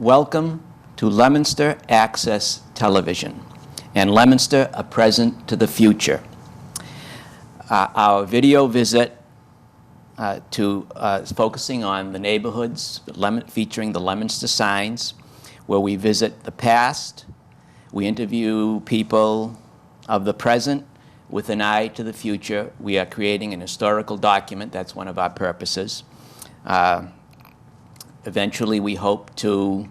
Welcome to Leominster Access Television, and Leominster, a present to the future. Our video visit is focusing on the neighborhoods featuring the Leominster signs, where we visit the past, we interview people of the present with an eye to the future. We are creating an historical document. That's one of our purposes. Eventually, we hope to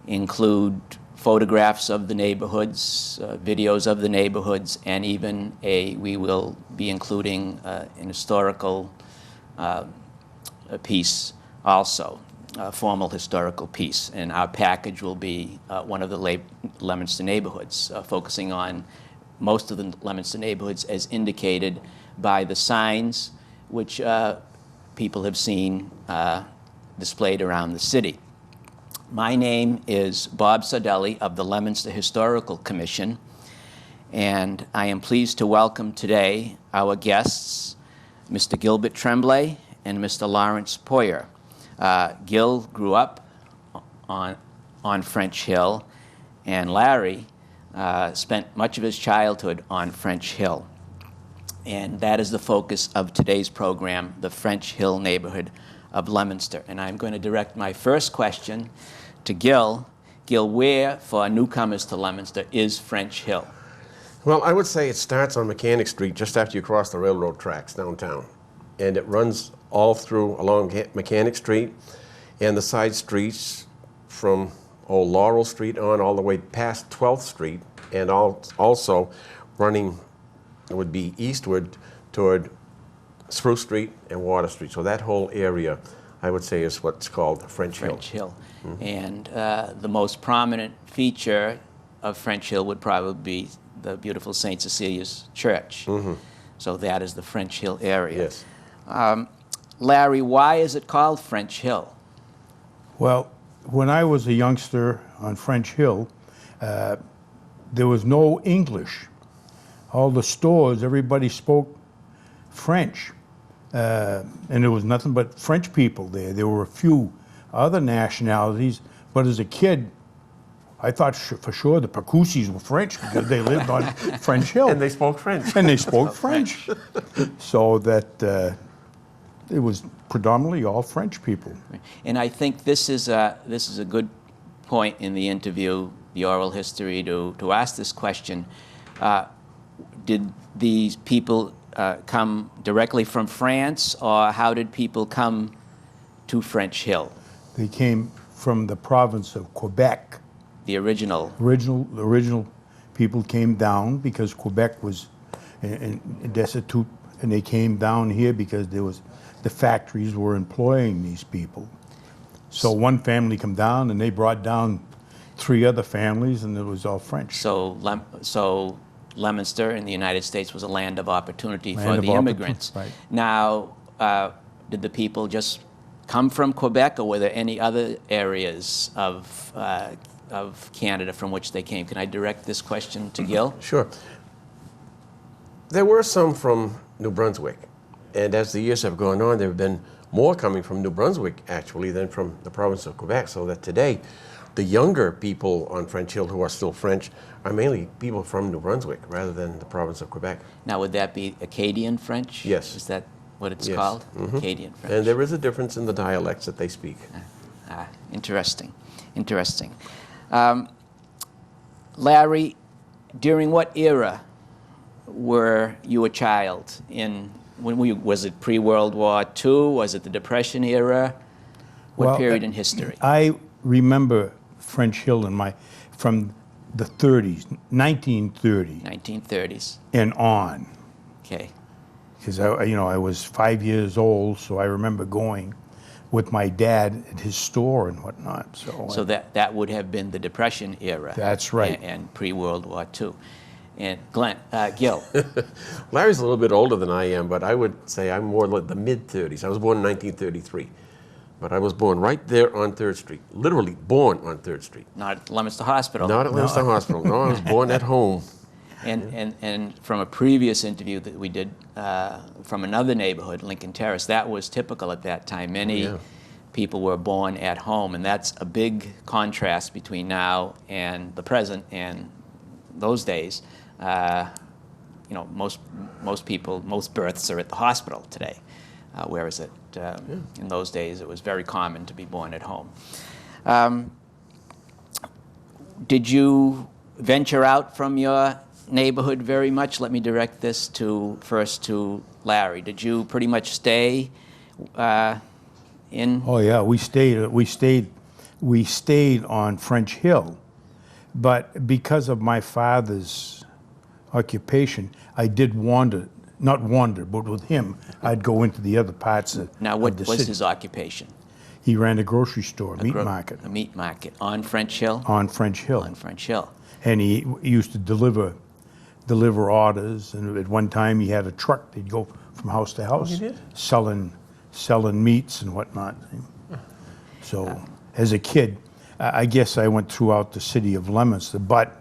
include photographs of the neighborhoods, videos of the neighborhoods, and even we will be including an historical piece also, a formal historical piece. And our package will be one of the Leominster neighborhoods, focusing on most of the Leominster neighborhoods as indicated by the signs which people have seen displayed around the city. My name is Bob Saudelli of the Leominster Historical Commission, and I am pleased to welcome today our guests, Mr. Gilbert Tremblay and Mr. Lawrence Poyer. Gil grew up on French Hill, and Larry spent much of his childhood on French Hill. And that is the focus of today's program, the French Hill neighborhood of Leominster. And I'm going to direct my first question to Gil. Gil, where, for newcomers to Leominster, is French Hill? Well, I would say it starts on Mechanic Street just after you cross the railroad tracks downtown. And it runs all through along Mechanic Street and the side streets from Old Laurel Street on all the way past 12th Street, and also running, it would be eastward toward Spruce Street and Water Street. So that whole area, I would say, is what's called French Hill. French Hill. Mm-hmm. And the most prominent feature of French Hill would probably be the beautiful St. Cecilia's Church. Mm-hmm. So that is the French Hill area. Yes. Larry, why is it called French Hill? Well, when I was a youngster on French Hill, there was no English. All the stores, everybody spoke French. And there was nothing but French people there. There were a few other nationalities, but as a kid, I thought for sure the Percoussis were French because they lived on French Hill. And they spoke French. And they spoke French. So that it was predominantly all French people. And I think this is a good point in the interview, the oral history, to ask this question. Did these people come directly from France, or how did people come to French Hill? They came from the province of Quebec. The original people came down because Quebec was destitute, and they came down here because the factories were employing these people. So one family come down, and they brought down 3 other families, and it was all French. So Leominster in the United States was a land of opportunity for the immigrants. Right. Now, did the people just come from Quebec, or were there any other areas of Canada from which they came? Can I direct this question to Gil? Sure. There were some from New Brunswick, and as the years have gone on, there have been more coming from New Brunswick, actually, than from the province of Quebec, so that today, the younger people on French Hill who are still French are mainly people from New Brunswick rather than the province of Quebec. Now, would that be Acadian French? Yes. Is that what it's Yes. called? Mm-hmm. Acadian French. And there is a difference in the dialects that they speak. Interesting. Interesting. Larry, during what era were you a child? Was it pre-World War II? Was it the Depression era? What period in history? I remember French Hill from the 30s, 1930. 1930s. And on. Okay. Because I was 5 years old, so I remember going with my dad at his store and whatnot. So that would have been the Depression era. That's right. And pre-World War II. And Gil. Larry's a little bit older than I am, but I would say I'm more like the mid-30s. I was born in 1933. But I was born right there on 3rd Street, literally born on 3rd Street. Not at Leominster Hospital. Not at Leominster Hospital. No, I was born at home. And from a previous interview that we did from another neighborhood, Lincoln Terrace, that was typical at that time. Many people were born at home, and that's a big contrast between now and the present and those days. You know, most births are at the hospital today, whereas in those days it was very common to be born at home. Did you venture out from your neighborhood very much? Let me direct this first to Larry. Did you pretty much stay in? Oh yeah, we stayed on French Hill, but because of my father's occupation, I did not wander, but with him, I'd go into the other parts of Now, what the was city. his occupation? He ran a grocery store, meat market, A meat market on French Hill? on French Hill. On French Hill. And he used to deliver orders, and at one time he had a truck. He'd go from house to house, he did? selling meats and whatnot. So, as a kid, I guess I went throughout the city of Leominster, but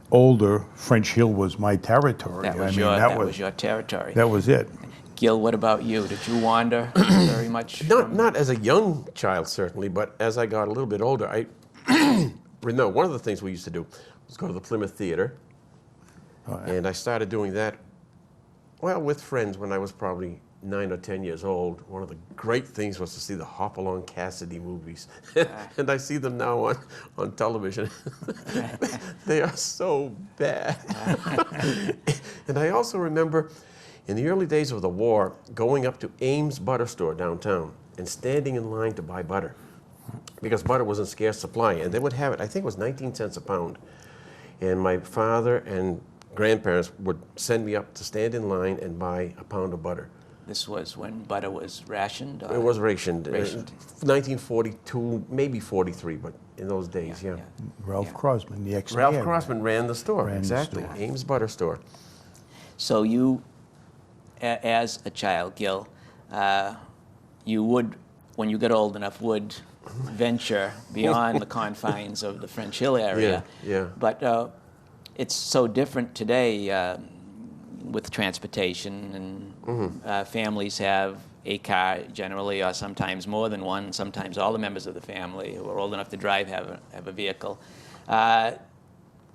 older, French Hill was my territory. That was, that was your territory. That was it. Gil, what about you? Did you wander very much? Not as a young child, certainly, but as I got a little bit older, I remember one of the things we used to do was go to the Plymouth Theater. Oh, yeah. And I started doing that, well, with friends when I was probably 9 or 10 years old. One of the great things was to see the Hopalong Cassidy movies. And I see them now on television. They are so bad. And I also remember in the early days of the war, going up to Ames Butter Store downtown and standing in line to buy butter, because butter was in scarce supply. And they would have it, I think it was 19 cents a pound. And my father and grandparents would send me up to stand in line and buy a pound of butter. This was when butter was rationed? It was rationed. Rationed. 1942, maybe 43, but in those days, yeah. Ralph Crosman, the ex-mayor. Ralph Crossman ran the store, Ran the exactly. store. Ames Butter Store. So you, as a child, Gil, you would, when you got old enough, would venture beyond the confines of the French Hill area. Yeah. But it's so different today with transportation, and families have a car generally, or sometimes more than one. Sometimes all the members of the family who are old enough to drive have a vehicle. But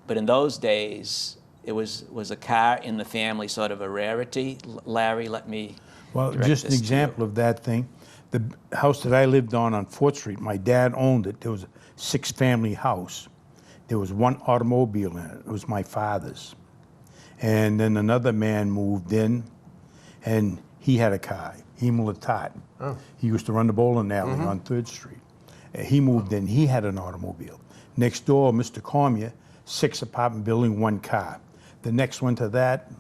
in those days, it was a car in the family sort of a rarity. Larry, let me Well, direct just an this to you. example of that thing. The house that I lived on 4th Street, my dad owned it. There was a 6-family house. There was one automobile in it. It was my father's. And then another man moved in, and he had a car, Emil Latat. Oh. He used to run the bowling alley on 3rd Street. He moved in, he had an automobile. Next door, Mr. Cormier, 6-apartment building, 1 car. The next one to that,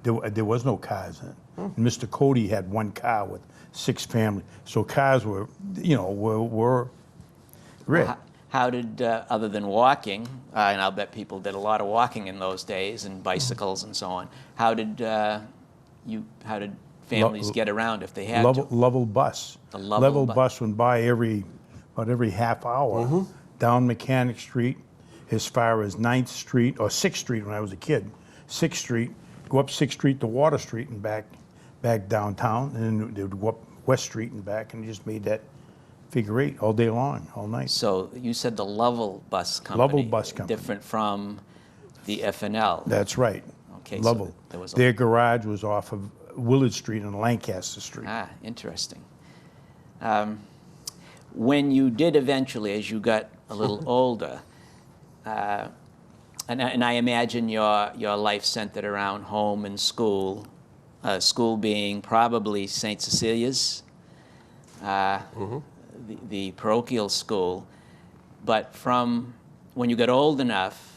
there was no cars in it. And Mr. Cody had 1 car with 6 families. So cars were, were rare. How did, other than walking, and I'll bet people did a lot of walking in those days, and bicycles and so on, how did families get around if they had to? Level bus. The Lovell bus went by about every half hour down Mechanic Street as far as 9th Street, or 6th Street when I was a kid. 6th Street, go up 6th Street to Water Street and back downtown, and then they would go up West Street and back, and just made that figure 8 all day long, all night. So you said the Lovell Bus Company. Lovell Bus Company. Different from the FNL. That's right. Okay, so Lovell. there was Their garage was off of Willard Street and Lancaster Street. Interesting. When you did eventually, as you got a little older, and I imagine your life centered around home and school, school being probably St. Cecilia's, the parochial school, but from when you got old enough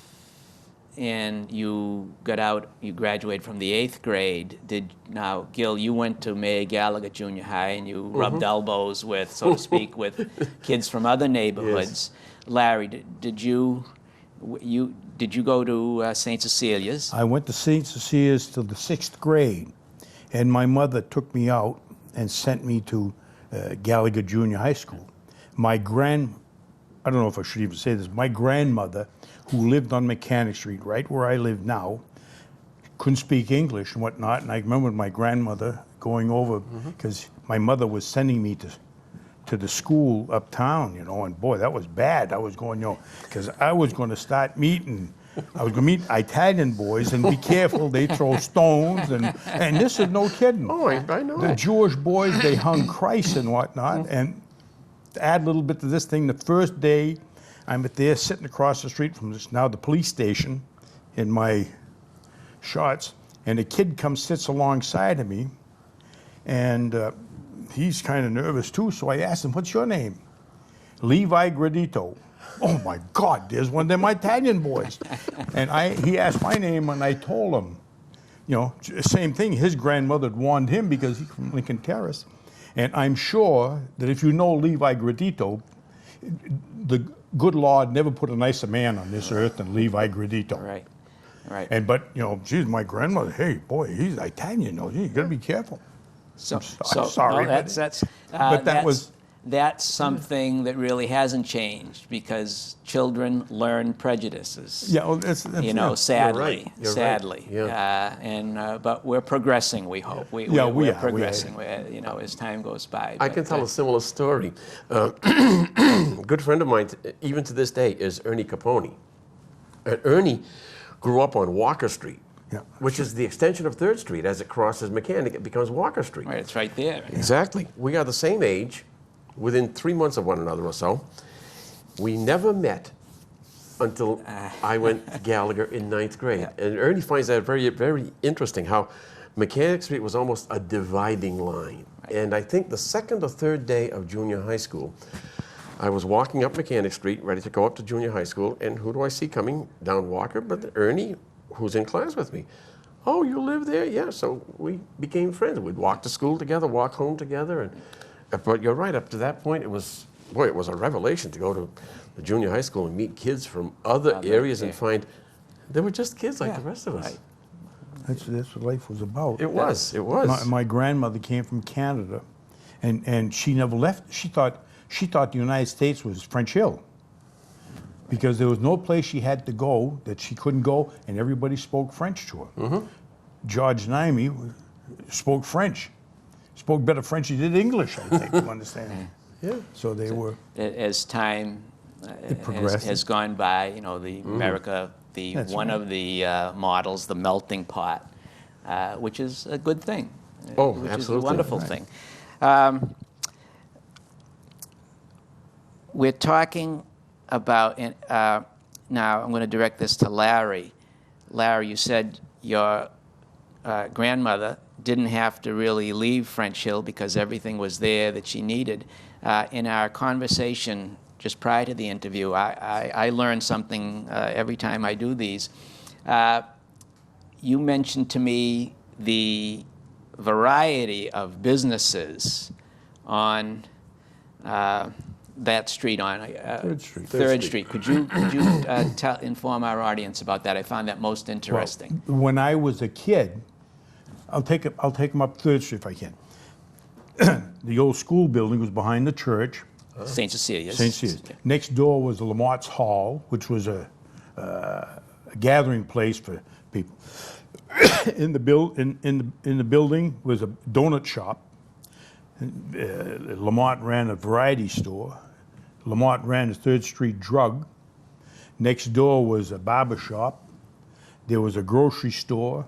and you got out, you graduated from the 8th grade, now, Gil, you went to Mayor Gallagher Junior High and you rubbed elbows with, so to speak, with kids from other neighborhoods. Yes. Larry, did you go to St. Cecilia's? I went to St. Cecilia's till the 6th grade, and my mother took me out and sent me to Gallagher Junior High School. I don't know if I should even say this, my grandmother, who lived on Mechanic Street, right where I live now, couldn't speak English and whatnot, and I remember my grandmother going over, because my mother was sending me to the school uptown, you know, and boy, that was bad. I was going, you know, because I was going to start meeting. I was going to meet Italian boys and be careful, they throw stones, and this is no kidding. Oh, I know. The Jewish boys, they hung Christ and whatnot, and to add a little bit to this thing, the first day I'm there sitting across the street from this, now the police station, in my shots, and a kid comes, sits alongside of me, and he's kind of nervous too, so I asked him, what's your name? Levi Gradito. Oh my God, there's one of them Italian boys. And he asked my name, and I told him, you know, same thing. His grandmother had warned him because he's from Lincoln Terrace. And I'm sure that if you know Levi Gradito, the good Lord never put a nicer man on this earth than Levi Gradito. Right, right. And but you know, geez, my grandmother. Hey, boy, he's Italian. You know, you gotta be careful. So, I'm sorry, no, that's but that was. That's something that really hasn't changed because children learn prejudices. Yeah, well, that's you know, yeah. sadly, You're right. sadly. Yeah. But we're progressing. We hope. We're progressing. You know, as time goes by. I can tell a similar story. A good friend of mine, even to this day, is Ernie Capone. And Ernie grew up on Walker Street, which is the extension of 3rd Street. As it crosses Mechanic, it becomes Walker Street. Right, it's right there. Exactly. We are the same age, within 3 months of one another or so. We never met until I went to Gallagher in 9th grade. Yeah. And Ernie finds that very, very interesting, how Mechanic Street was almost a dividing line. Right. And I think the 2nd or 3rd day of junior high school, I was walking up Mechanic Street, ready to go up to junior high school, and who do I see coming down Walker but Ernie, who's in class with me. Oh, you live there? Yeah, so we became friends. We'd walk to school together, walk home together, and but you're right, up to that point, it was a revelation to go to the junior high school and meet kids from other areas and find they were just kids like the rest of us. Right. That's what life was about. It was. My grandmother came from Canada, and she never left. She thought the United States was French Hill, because there was no place she had to go that she couldn't go, and everybody spoke French to her. Mm-hmm. George Nimey spoke French. Spoke better French than he did English, I think, you understand? Yeah. So they were. As time has gone by, you know, the America, one of the models, the melting pot, which is a good thing. Oh, which absolutely. is a wonderful thing. We're talking about, now I'm going to direct this to Larry. Larry, you said your grandmother didn't have to really leave French Hill because everything was there that she needed. In our conversation just prior to the interview, I learned something every time I do these. You mentioned to me the variety of businesses on that street, on 3rd Street. 3rd Street. Could you inform our audience about that? I found that most interesting. Well, when I was a kid, I'll take them up 3rd Street if I can. The old school building was behind the church. St. Cecilia's. St. Cecilia's. Next door was the Lamott's Hall, which was a gathering place for people. In the building was a donut shop. Lamont ran a variety store. Lamont ran a 3rd Street drug. Next door was a barber shop. There was a grocery store.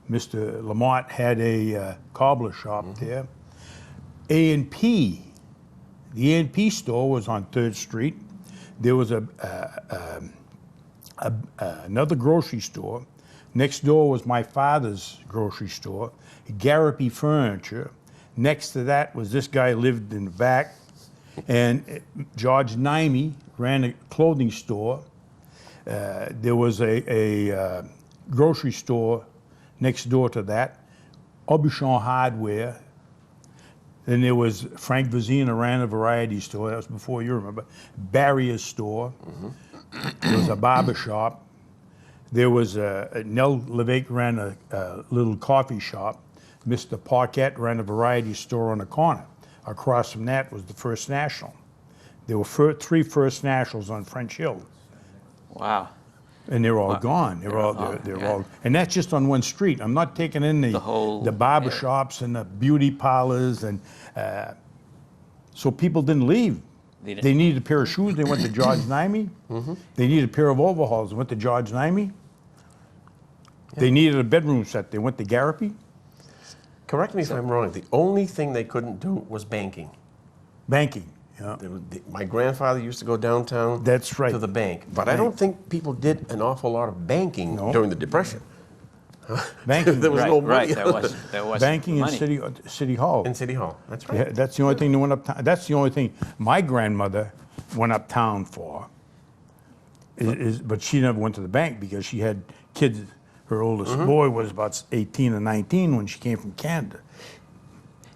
Mr. Lamont had a cobbler shop there. A&P, the A&P store was on 3rd Street. There was another grocery store. Next door was my father's grocery store, Garapi Furniture. Next to that was this guy lived in the back, and George Nimey ran a clothing store. There was a grocery store next door to that, Aubuchon Hardware. Then there was Frank Vizina ran a variety store. That was before you remember. Barrier's store. There was a barber shop. There was Nell Levesque ran a little coffee shop. Mr. Parquette ran a variety store on the corner. Across from that was the First National. There were 3 First Nationals on French Hill. Wow. And they're all gone. They're all, and that's just on one street. I'm not taking in the barber shops and the beauty parlors, and So people didn't leave. They didn't- They needed a pair of shoes, they went to George Nimey. They needed a pair of overalls, they went to George Nimey. They needed a bedroom set, they went to Garapi. Correct me if I'm wrong, the only thing they couldn't do was banking. Banking, yeah. My grandfather used to go downtown That's right. to the bank, but I don't think people did an awful lot of banking No. during the Depression. Banking, There was Right, no money right, there was banking in money. City Hall. in City Hall. That's right. Yeah, that's the only thing that went uptown. That's the only thing my grandmother went uptown for. But she never went to the bank because she had kids. Her oldest boy was about 18 or 19 when she came from Canada.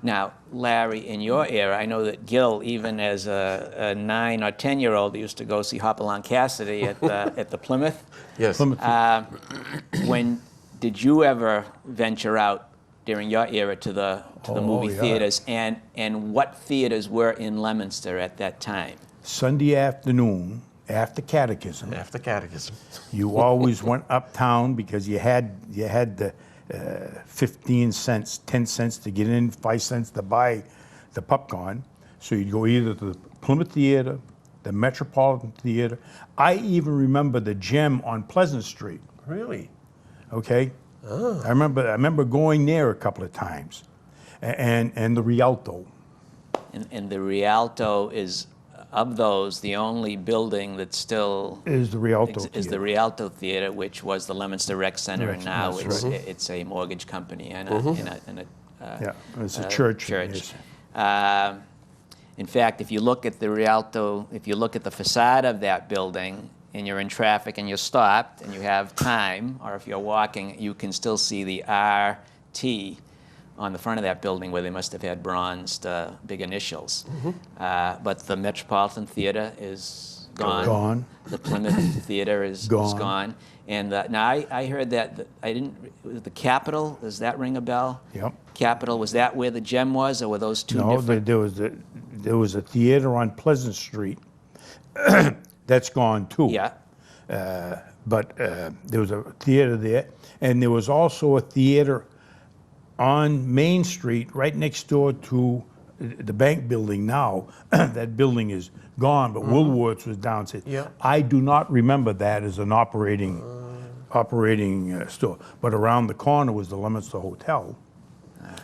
Now, Larry, in your era, I know that Gil, even as a 9 or 10-year-old, used to go see Hopalong Cassidy at the Plymouth. Yes. Plymouth- When did you ever venture out during your era to the movie yeah. theaters, and what theaters were in Leominster at that time? Sunday afternoon, after catechism, After catechism. you always went uptown because you had the 15 cents, 10 cents to get in, 5 cents to buy the popcorn. So you'd go either to the Plymouth Theater, the Metropolitan Theater. I even remember the Gem on Pleasant Street. Really? Okay, I remember going there a couple of times, and the Rialto. And the Rialto is, of those, the only building that still Is the Rialto is the Theater. Rialto Theater, which was the Leominster Rec Center, and now That's it's a mortgage company and a Yeah, it's a church. church. yes. In fact, if you look at the Rialto, if you look at the facade of that building, and you're in traffic and you're stopped and you have time, or if you're walking, you can still see the RT on the front of that building where they must have had bronzed big initials. But the Metropolitan Theater is gone. Gone. The Plymouth Theater is gone. And now I heard that the Capitol, does that ring a bell? Yep. Capitol, was that where the Gem was, or were those two No, different? there was a theater on Pleasant Street. That's gone too. Yeah. But there was a theater there, and there was also a theater on Main Street, right next door to the bank building now. That building is gone, but Woolworths was downstairs. Yeah. I do not remember that as an operating store. But around the corner was the Leominster Hotel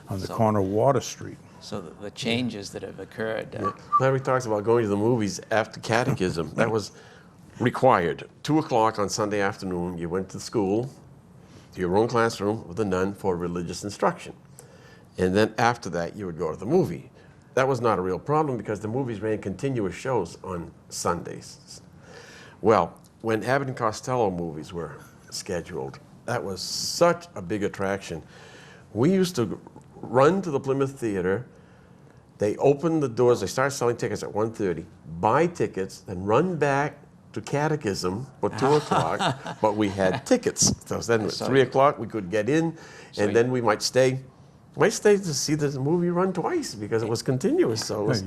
on the corner of Water Street. So the changes that have occurred. Larry talks about going to the movies after catechism. That was required. 2 o'clock on Sunday afternoon, you went to school, to your own classroom with a nun for religious instruction. And then after that, you would go to the movie. That was not a real problem because the movies ran continuous shows on Sundays. Well, when Abbott and Costello movies were scheduled, that was such a big attraction. We used to run to the Plymouth Theater. They opened the doors, they started selling tickets at 1:30, buy tickets, then run back to catechism for 2 o'clock, but we had tickets. So then at 3 o'clock we could get in, and then we might stay to see the movie run twice because it was continuous. So it was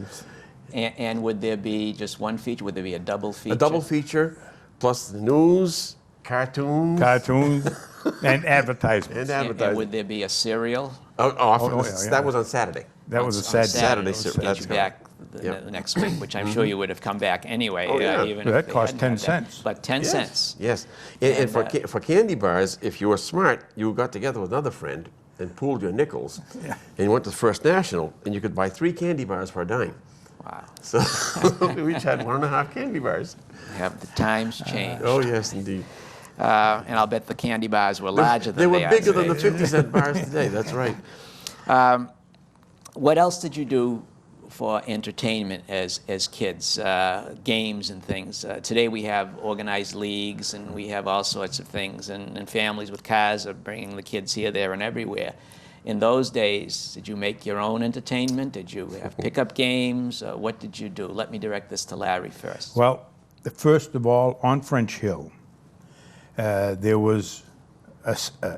And would there be just one feature? Would there be a double feature? a double feature, plus the news, cartoons, And advertisements. And would there be a serial? Often, yeah. that was on Saturday. That was a On Saturday. Saturday. Get That's you correct. back Yep. the next week, which I'm sure you would have come back anyway. Oh, yeah. Even That if they cost hadn't 10 had that. cents. But 10 cents. Yes. And And, for candy bars, if you were smart, you got together with another friend and pooled your nickels, and you went to First National, and you could buy 3 candy bars for a dime. Wow. So we each had 1.5 candy bars. Have the times changed? Oh yes, indeed. And I'll bet the candy bars were larger than They were are bigger than the today. 50-cent bars today. That's right. What else did you do for entertainment as kids? Games and things. Today we have organized leagues and we have all sorts of things, and families with cars are bringing the kids here, there, and everywhere. In those days, did you make your own entertainment? Did you have pickup games? What did you do? Let me direct this to Larry first. Well, first of all, on French Hill, there was,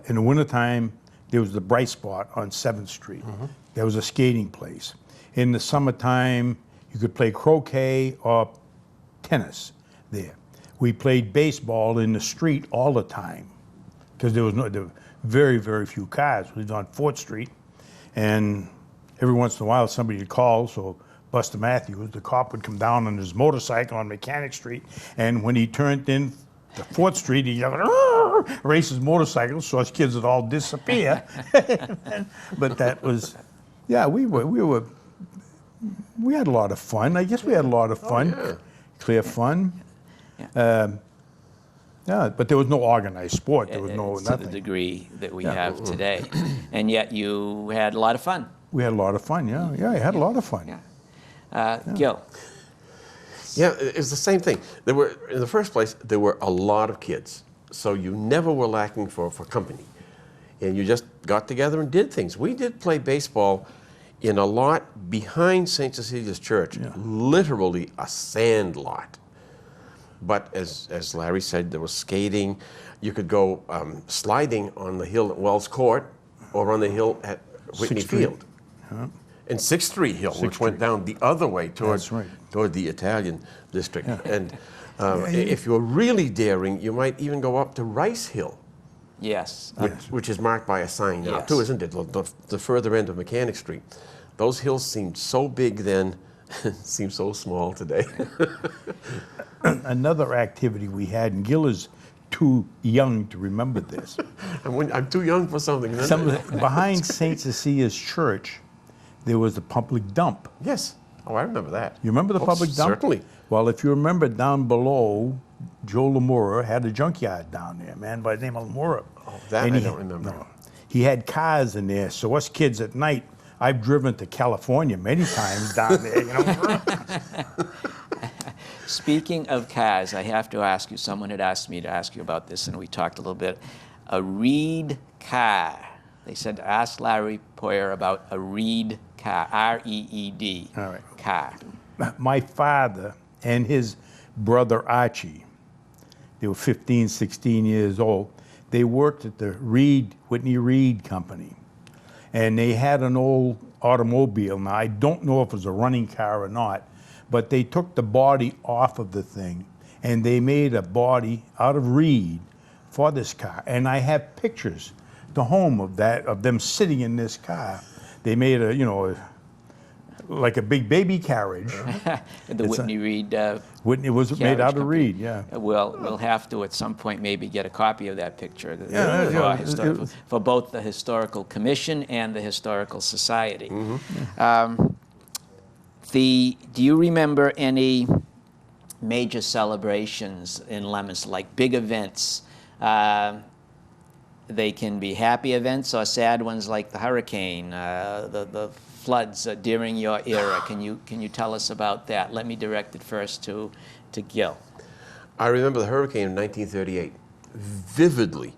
in the wintertime, there was the Bright Spot on 7th Street. There was a skating place. In the summertime, you could play croquet or tennis there. We played baseball in the street all the time because there were very, very few cars. We lived on 4th Street, and every once in a while somebody would call, so Buster Matthews, the cop would come down on his motorcycle on Mechanic Street, and when he turned in to 4th Street, he yelled, "Arr!" race his motorcycle, so us kids would all disappear. But that was, yeah, we had a lot of fun. I guess we had a lot of fun, yeah. clear fun. Yeah, but there was no organized sport. There was no to the nothing. degree that we have today. And yet you had a lot of fun. We had a lot of fun. Yeah, I had a lot of fun. Yeah. Gil? Yeah, it's the same thing. There were, in the first place, there were a lot of kids, so you never were lacking for company. And you just got together and did things. We did play baseball in a lot behind St. Cecilia's Church, literally a sand lot. But as Larry said, there was skating. You could go sliding on the hill at Wells Court or on the hill at Whitney Field. And 6th Street Hill, which went down the other way toward the Italian district. And if you were really daring, you might even go up to Rice Hill. Yes. Which is marked by a sign now, too, isn't it? The further end of Mechanic Street. Those hills seemed so big then, seem so small today. Another activity we had, and Gil is too young to remember this. I'm too young for something. Behind St. Cecilia's Church, there was a public dump. Yes. Oh, I remember that. You remember the public dump? Certainly. Well, if you remember down below, Joe Lamura had a junkyard down there, man, by the name of Lamura. Oh, that I don't remember. No, he had cars in there, so us kids at night, I've driven to California many times down there, you know. Speaking of cars, I have to ask you, someone had asked me to ask you about this, and we talked a little bit. A Reed car. They said, ask Larry Poyer about a Reed car, R-E-E-D, All right. car. My father and his brother Archie, they were 15, 16 years old. They worked at the Whitney Reed Company. And they had an old automobile. Now, I don't know if it was a running car or not, but they took the body off of the thing, and they made a body out of reed for this car. And I have pictures to home of them sitting in this car. They made like a big baby carriage. The Whitney Reed Whitney was made carriage out of company. reed, yeah. We'll have to at some point maybe get a copy of that picture for both the Historical Commission and the Historical Society. Do you remember any major celebrations in Leominster, like big events? They can be happy events or sad ones, like the hurricane, the floods during your era. Can you tell us about that? Let me direct it first to Gil. I remember the hurricane in 1938 vividly,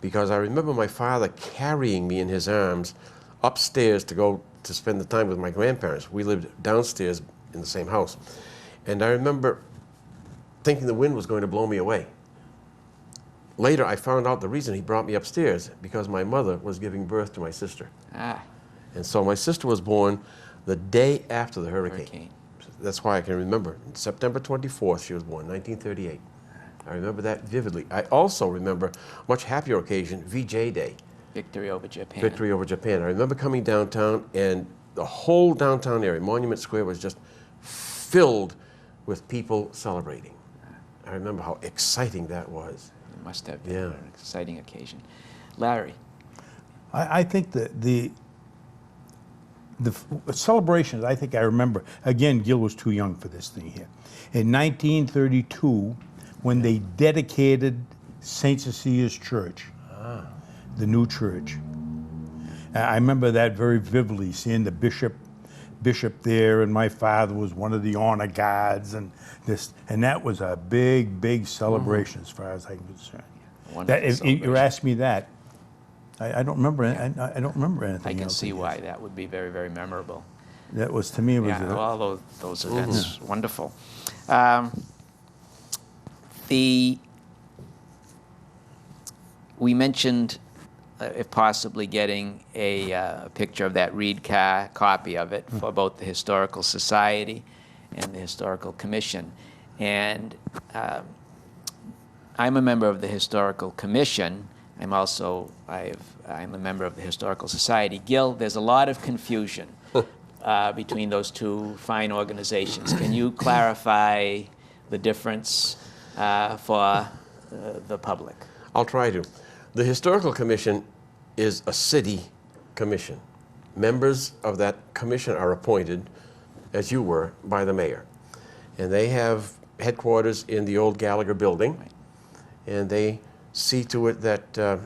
because I remember my father carrying me in his arms upstairs to go to spend the time with my grandparents. We lived downstairs in the same house. And I remember thinking the wind was going to blow me away. Later, I found out the reason he brought me upstairs, because my mother was giving birth to my sister. And so my sister was born the day after the hurricane. That's why I can remember. September 24th, she was born, 1938. I remember that vividly. I also remember a much happier occasion, VJ Day. Victory over Japan. Victory over Japan. I remember coming downtown, and the whole downtown area, Monument Square, was just filled with people celebrating. I remember how exciting that was. It must have been an exciting occasion. Larry? I think the celebrations, I think I remember, again, Gil was too young for this thing here. In 1932, when they dedicated St. Cecilia's Church, the new church, I remember that very vividly, seeing the bishop there, and my father was one of the honor guards, and that was a big celebration as far as I'm concerned. If you ask me that, I don't remember. I don't remember anything. I can else see why that would be very, very memorable. That was, to me, it was all those events, wonderful. We mentioned, if possibly, getting a picture of that Reed car, copy of it, for both the Historical Society and the Historical Commission. And I'm a member of the Historical Commission. I'm a member of the Historical Society. Gil, there's a lot of confusion. between those two fine organizations. Can you clarify the difference for the public? I'll try to. The Historical Commission is a city commission. Members of that commission are appointed, as you were, by the mayor. And they have headquarters in the old Gallagher building. Right. And they see to it that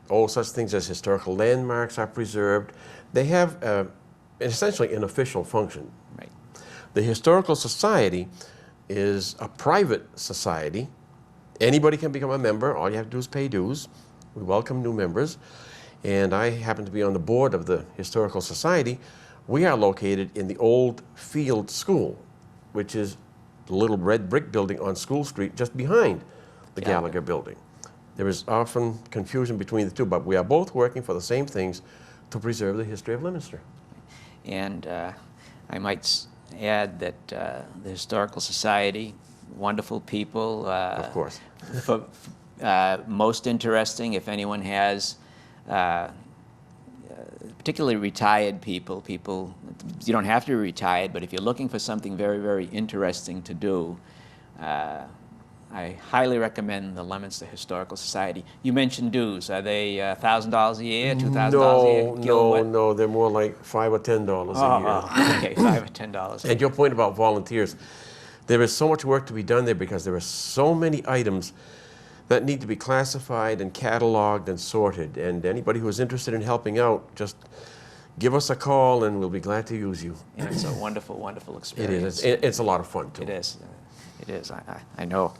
all such things as historical landmarks are preserved. They have essentially an official function. Right. The Historical Society is a private society. Anybody can become a member. All you have to do is pay dues. We welcome new members. And I happen to be on the board of the Historical Society. We are located in the old field school, which is the little red brick building on School Street just behind the Gallagher building. There is often confusion between the two, but we are both working for the same things to preserve the history of Leominster. And I might add that the Historical Society, wonderful people. Of course. Most interesting, if anyone has, particularly retired people, you don't have to be retired, but if you're looking for something very, very interesting to do, I highly recommend the Leominster Historical Society. You mentioned dues. Are they $1,000 a year, $2,000 a year? No, they're more like $5 or $10 a year. Okay, $5 or $10. And your point about volunteers, there is so much work to be done there because there are so many items that need to be classified and cataloged and sorted. And anybody who is interested in helping out, just give us a call and we'll be glad to use you. And it's a wonderful, wonderful It experience. is. It's a lot of fun, too. It is. It is. I know.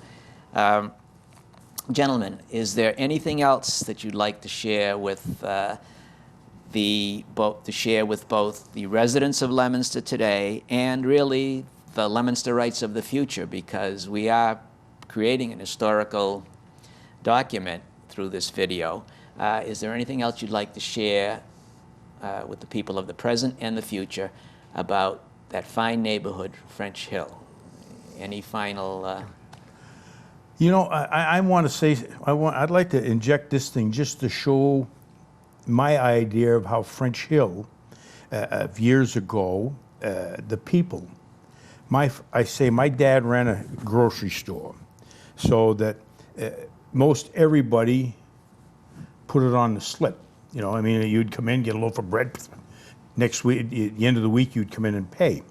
Gentlemen, is there anything else that you'd like to share with both the residents of Leominster today and really the Leominsterites of the future? Because we are creating an historical document through this video. Is there anything else you'd like to share with the people of the present and the future about that fine neighborhood, French Hill? Any final? You know, I want to say, I'd like to inject this thing just to show my idea of how French Hill, of years ago, the people. I say my dad ran a grocery store, so that most everybody put it on the slip. You know, I mean, you'd come in, get a loaf of bread. Next week, at the end of the week, you'd come in and pay.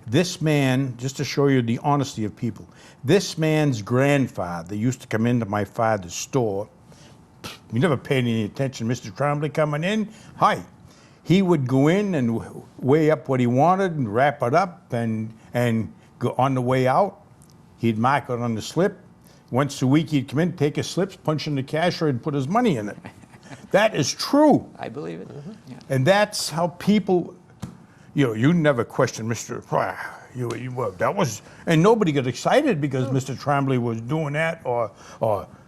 This man, just to show you the honesty of people, this man's grandfather used to come into my father's store. We never paid any attention. Mr. Trombley coming in, hi. He would go in and weigh up what he wanted and wrap it up and go on the way out. He'd mark it on the slip. Once a week he'd come in, take his slips, punch in the cashier and put his money in it. That is true. I believe it. Mm-hmm. Yeah. And that's how people, you never question Mr. That was, and nobody got excited because Mr. Trombley was doing that or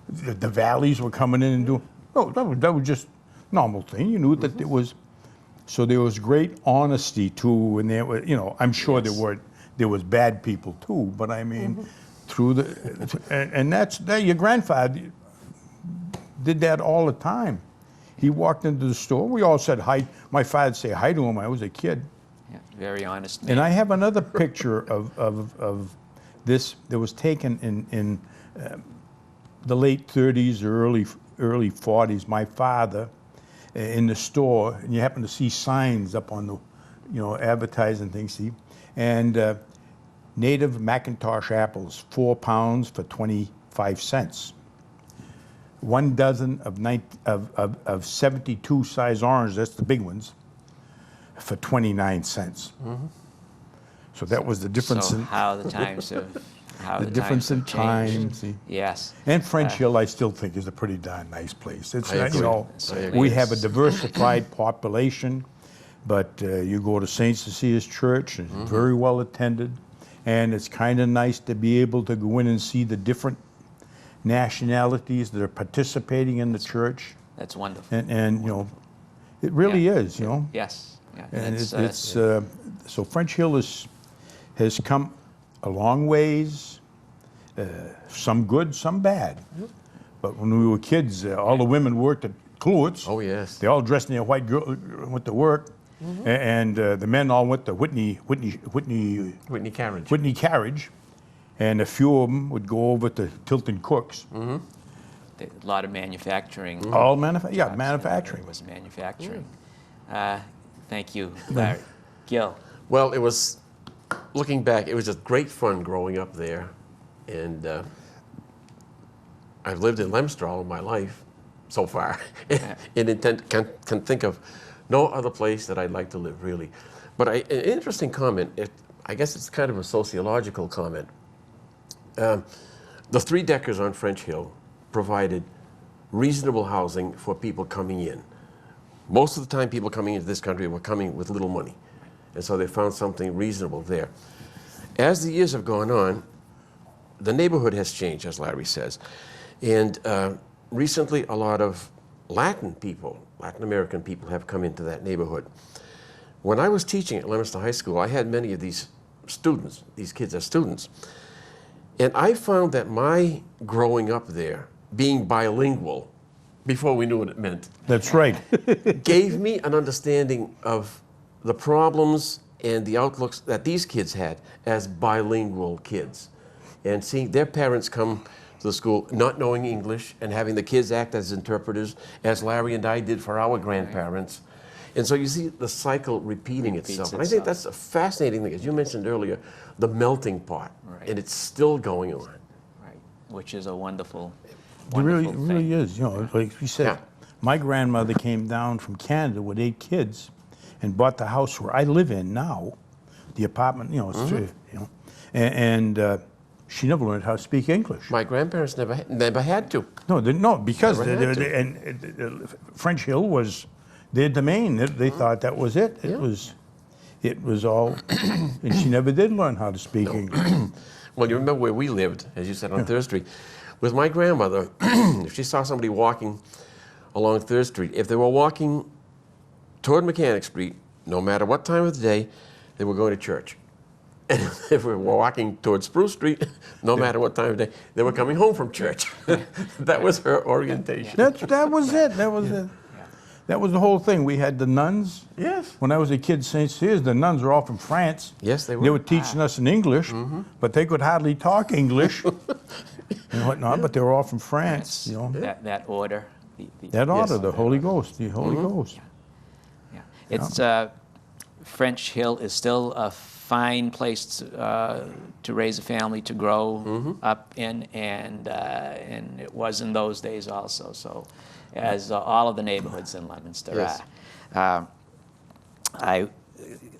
the Valleys were coming in and doing, no, that was just normal thing. You knew that it was, so there was great honesty too, and there were, I'm sure there was bad people too, but I mean, through the, and that's, your grandfather did that all the time. He walked into the store, we all said hi, my father'd say hi to him when I was a kid. Yeah, very honest man. And I have another picture of this that was taken in the late 30s or early 40s. My father in the store, and you happen to see signs up on the, advertising things, see, and native Macintosh apples, 4 pounds for 25 cents. 1 dozen of 72 size orange, that's the big ones, for 29 cents. Mm-hmm. So that was the difference in how the times have the difference in time. See? Yes. And French Hill, I still think, is a pretty darn nice place. It's I agree. we have a diversified population, but you go to St. Cecilia's Church, and it's very well attended, and it's kind of nice to be able to go in and see the different nationalities that are participating in the church. That's wonderful. And it really is, Yes. Yeah. And it's so French Hill has come a long ways, some good, some bad. But when we were kids, all the women worked at Kluwitz. Oh, yes. They all dressed in their white girl, went to work. And the men all went to Whitney Carriage. Carriage, and a few of them would go over to Tilton Cooks. A lot of manufacturing. All jobs. manufacturing. It was manufacturing. Thank you, Larry. Gil. Well, it was, looking back, it was just great fun growing up there. And I've lived in Leominster all of my life, so far. And can think of no other place that I'd like to live, really. But an interesting comment, I guess it's kind of a sociological comment. The three-deckers on French Hill provided reasonable housing for people coming in. Most of the time, people coming into this country were coming with little money. And so they found something reasonable there. As the years have gone on, the neighborhood has changed, as Larry says. And recently, a lot of Latin American people have come into that neighborhood. When I was teaching at Leominster High School, I had many of these kids as students. And I found that my growing up there, being bilingual, before we knew what it meant, That's right. gave me an understanding of the problems and the outlooks that these kids had as bilingual kids. And seeing their parents come to the school not knowing English and having the kids act as interpreters, as Larry and I did for our grandparents. And so you see the cycle repeating itself. And I think that's a fascinating thing. As you mentioned earlier, the melting pot. Right. And it's still going on. Right, which is a wonderful, It wonderful really thing. is. You know, like we said, Yeah. my grandmother came down from Canada with 8 kids and bought the house where I live in now, the apartment, you know, and she never learned how to speak English. My grandparents never had to. No, because Never had to. and French Hill was their domain. They thought that was it. It was all, and she never did learn how to speak English. Well, you remember where we lived, as you said, on Third Street. With my grandmother, if she saw somebody walking along Third Street, if they were walking toward Mechanic Street, no matter what time of the day, they were going to church. And if we were walking towards Spruce Street, no matter what time of day, they were coming home from church. That was her orientation. That was it. That was it. That was the whole thing. We had the nuns. Yes. When I was a kid, St. Cyr's, the nuns were all from France. Yes, they were. They were teaching us in English, but they could hardly talk English and whatnot. But they were all from France. You know, That order. that order, the Holy Ghost, the Holy Ghost. Yeah. It's French Hill is still a fine place to raise a family, to grow up in, and it was in those days also. So, as all of the neighborhoods in Leominster Yes. are.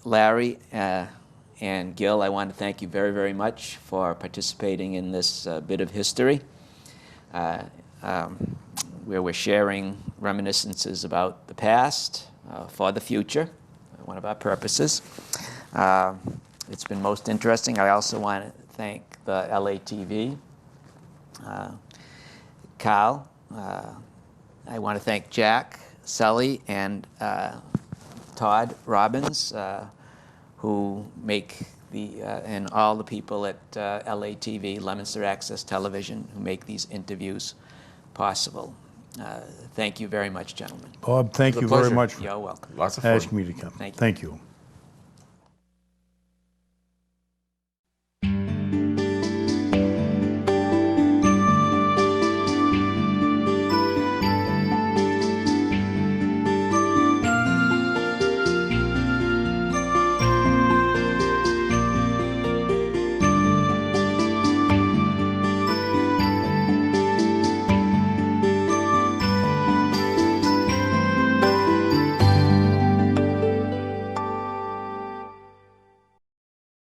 Larry and Gil, I want to thank you very, very much for participating in this bit of history, where we're sharing reminiscences about the past for the future, one of our purposes. It's been most interesting. I also want to thank the LATV, Kyle. I want to thank Jack, Sully, and Todd Robbins, who make and all the people at LATV, Leominster Access Television, who make these interviews possible. Thank you very much, gentlemen. Bob, thank It's a you very pleasure. much You're welcome. Lots of fun. asking me to come. Thank you. Thank you.